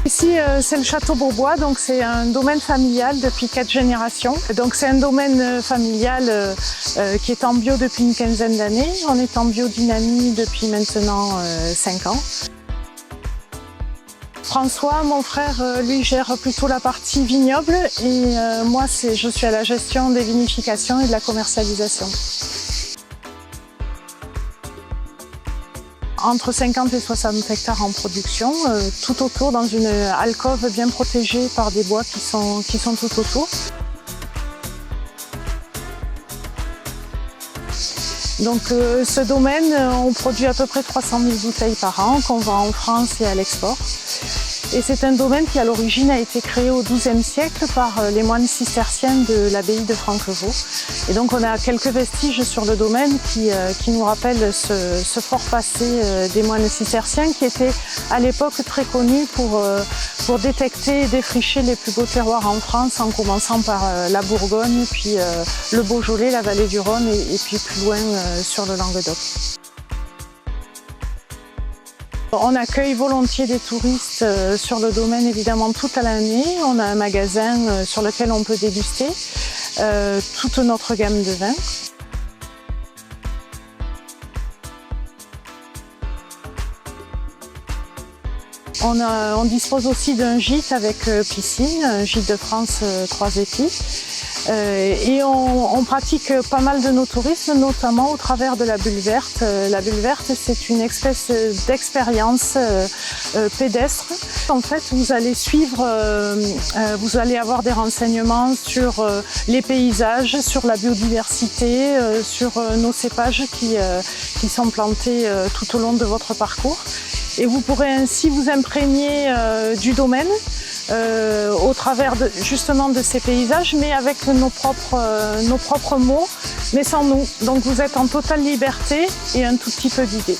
Ici, c'est le château Beaubois, donc c'est un domaine familial depuis 4 générations. Donc c'est un domaine familial qui est en bio depuis une quinzaine d'années. On est en biodynamie depuis maintenant 5 ans. François, mon frère, lui gère plutôt la partie vignoble et moi je suis à la gestion des vinifications et de la commercialisation. Entre 50 et 60 hectares en production, tout autour dans une alcôve bien protégée par des bois qui sont tout autour. Donc ce domaine, on produit à peu près 300 000 bouteilles par an qu'on vend en France et à l'export. Et c'est un domaine qui à l'origine a été créé au XIIe siècle par les moines cisterciens de l'abbaye de Franquevaux. Et donc on a quelques vestiges sur le domaine qui nous rappellent ce fort passé des moines cisterciens qui étaient à l'époque très connus pour détecter et défricher les plus beaux terroirs en France, en commençant par la Bourgogne, puis le Beaujolais, la vallée du Rhône et puis plus loin sur le Languedoc. On accueille volontiers des touristes sur le domaine évidemment toute l'année. On a un magasin sur lequel on peut déguster toute notre gamme de vins. On dispose aussi d'un gîte avec piscine, un gîte de France 3 épis. Et on pratique pas mal de nos tourismes, notamment au travers de la bulle verte. La bulle verte, c'est une espèce d'expérience pédestre. En fait, vous allez suivre, vous allez avoir des renseignements sur les paysages, sur la biodiversité, sur nos cépages qui sont plantés tout au long de votre parcours. Et vous pourrez ainsi vous imprégner du domaine au travers justement de ces paysages, mais avec nos propres mots, mais sans nous. Donc vous êtes en totale liberté et un tout petit peu guidé.